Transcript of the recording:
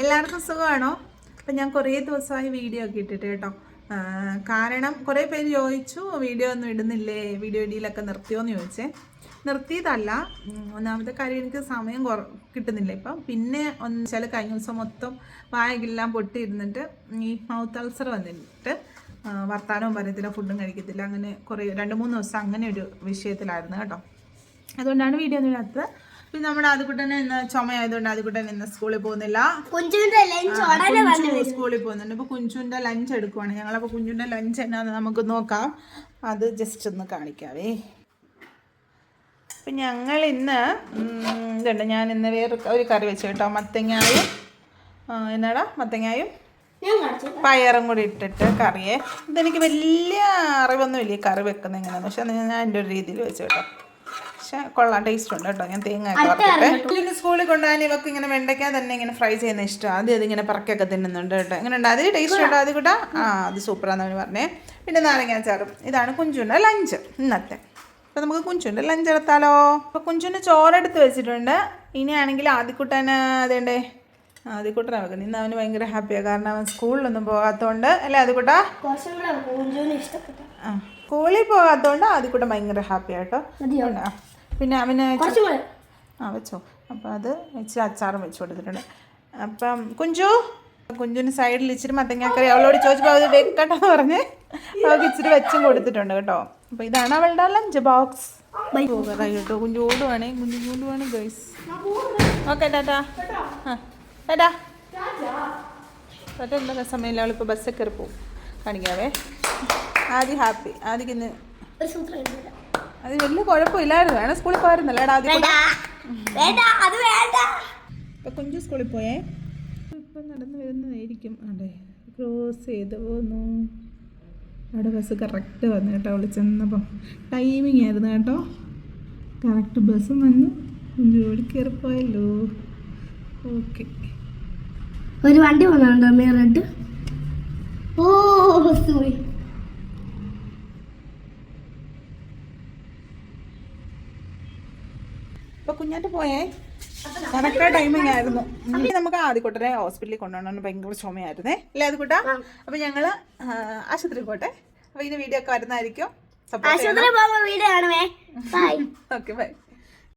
എല്ലാവർക്കും സുഖമാണോ? അപ്പം ഞാൻ കുറേ ദിവസമായി വീഡിയോ ഒക്കെ ഇട്ടിട്ട് കേട്ടോ. കാരണം കുറേ പേര് ചോദിച്ചു വീഡിയോ ഒന്നും ഇടുന്നില്ലേ, വീഡിയോ ഇടിയിലൊക്കെ നിർത്തിയോന്ന് ചോദിച്ചേ. നിർത്തിയതല്ല, ഒന്നാമത്തെ കാര്യം എനിക്ക് സമയം കിട്ടുന്നില്ല ഇപ്പം. പിന്നെ ഒന്നിച്ചാൽ കഴിഞ്ഞ ദിവസം മൊത്തം വായക്കെല്ലാം പൊട്ടിയിരുന്നിട്ട് ഈ മൗത്ത് അൾസർ വന്നിട്ട് വർത്താനവും പറയത്തില്ല, ഫുഡും കഴിക്കത്തില്ല, അങ്ങനെ കുറേ 2-3 ദിവസം അങ്ങനെ ഒരു വിഷയത്തിലായിരുന്നു കേട്ടോ. അതുകൊണ്ടാണ് വീഡിയോ ഒന്നും ഇടാത്തത്. പിന്നെ നമ്മുടെ ആദ്യക്കുട്ടനെ ഇന്ന് ചുമയായതുകൊണ്ട് ആദ്യക്കുട്ടൻ ഇന്ന് സ്കൂളിൽ പോകുന്നില്ല, സ്കൂളിൽ പോകുന്നുണ്ട്. ഇപ്പൊ കുഞ്ചുവിന്റെ ലഞ്ച് എടുക്കുവാണ് ഞങ്ങളപ്പോൾ. കുഞ്ചുവിന്റെ ലഞ്ച് എന്നാന്ന് നമുക്ക് നോക്കാം, അത് ജസ്റ്റ് ഒന്ന് കാണിക്കാവേ. അപ്പം ഞങ്ങൾ ഇന്ന് ഇതുണ്ട്, ഞാൻ ഇന്ന് വേറെ ഒരു കറി വെച്ചു കേട്ടോ. മത്തങ്ങായും മത്തങ്ങായും പയറും കൂടി ഇട്ടിട്ട് കറിയെ. ഇതെനിക്ക് വലിയ അറിവൊന്നുമില്ല ഈ കറി വെക്കുന്നത് എങ്ങനെയാന്ന്, പക്ഷെ ഞാൻ എൻ്റെ ഒരു രീതിയിൽ വെച്ചു കേട്ടോ. പക്ഷെ കൊള്ളാം, ടേസ്റ്റ് ഉണ്ട് കേട്ടോ. ഞാൻ തേങ്ങ ഒക്കെ സ്കൂളിൽ കൊണ്ടുപോകാൻ ഇവർക്ക് ഇങ്ങനെ വെണ്ടയ്ക്ക തന്നെ ഇങ്ങനെ ഫ്രൈ ചെയ്യുന്ന ഇഷ്ടം. ആദ്യം അതിങ്ങനെ പറക്കൊക്കെ തിന്നുന്നുണ്ട് കേട്ടോ. എങ്ങനെ ഉണ്ട്, അതിൽ ടേസ്റ്റ് ഉണ്ടോ? അത് കൂട്ടാ അത് സൂപ്പറാന്ന് അവന് പറഞ്ഞേ. പിന്നെ നാരങ്ങാച്ചാറും. ഇതാണ് കുഞ്ചുവിൻ്റെ ലഞ്ച് ഇന്നത്തെ. അപ്പോൾ നമുക്ക് കുഞ്ചുവിൻ്റെ ലഞ്ച് എടുത്താലോ. അപ്പോൾ കുഞ്ചുവിൻ്റെ ചോറെടുത്ത് വെച്ചിട്ടുണ്ട്. ഇനിയാണെങ്കിൽ ആദ്യക്കുട്ടന് അതേണ്ടേ, ആദ്യക്കുട്ടനെ വെക്കണം. ഇന്ന് അവന് ഭയങ്കര ഹാപ്പിയാണ്, കാരണം അവൻ സ്കൂളിലൊന്നും പോകാത്തതുകൊണ്ട് അല്ലേ ആദ്യക്കുട്ട? സ്കൂളിൽ പോകാത്തതുകൊണ്ട് ആദ്യക്കുട്ടൻ ഭയങ്കര ഹാപ്പി ആട്ടോ. പിന്നെ അവന് വെച്ചോ. അപ്പം അത് ഇച്ചിരി അച്ചാറും വെച്ച് കൊടുത്തിട്ടുണ്ട്. അപ്പം കുഞ്ചുവിന് സൈഡിൽ ഇച്ചിരി മത്തങ്ങാക്കറി അവളോട് ചോദിച്ചപ്പോൾ അത് വെക്കട്ടെന്ന് പറഞ്ഞ് അവൾക്ക് ഇച്ചിരി വെച്ചും കൊടുത്തിട്ടുണ്ട് കേട്ടോ. അപ്പോൾ ഇതാണ് അവളുടെ ലഞ്ച് ബോക്സ്. പോകാറായി കേട്ടോ. കുഞ്ചോടുവാണേ ഗൈസ്. Okay tata. ടാറ്റാ എന്താ സമയമില്ല, അവളിപ്പോൾ ബസ്സൊക്കെ കയറി പോകും. കാണിക്കാവേ. ആദ്യം ഹാപ്പി. ആദ്യം ഇന്ന് അത് വലിയ കുഴപ്പമില്ലായിരുന്നു, വേണം സ്കൂളിൽ പോയിരുന്നല്ലോ ആദ്യം. ഇപ്പം കുഞ്ചു സ്കൂളിൽ പോയേ. ഇപ്പം നടന്നു വരുന്നതായിരിക്കും. അതെ, ക്രോസ് ചെയ്ത് പോന്നു. അവിടെ ബസ് കറക്റ്റ് വന്നു കേട്ടോ. അവൾ ചെന്നപ്പം ടൈമിങ് ആയിരുന്നു കേട്ടോ. കറക്റ്റ് ബസ്സും വന്നു. കുഞ്ചു ഓടി കയറിപ്പോയല്ലോ. ഓക്കെ, ഒരു വണ്ടി വന്നുണ്ടോ റെഡ്? ഓ സോറി. ഇപ്പൊ കുഞ്ഞാറ്റ് പോയേ, കറക്റ്റ് ടൈമിങ് ആയിരുന്നു. നമുക്ക് ആദ്യക്കുട്ടനെ ഹോസ്പിറ്റലിൽ കൊണ്ടുപോകണം, ഭയങ്കര ചുമയായിരുന്നേ അല്ലേ ആദ്യക്കുട്ട? അപ്പൊ ഞങ്ങള് ആശുപത്രിയിൽ പോട്ടെ. അപ്പൊ ഇതിന് വീഡിയോ ഒക്കെ വരുന്നതായിരിക്കും. Okay bye.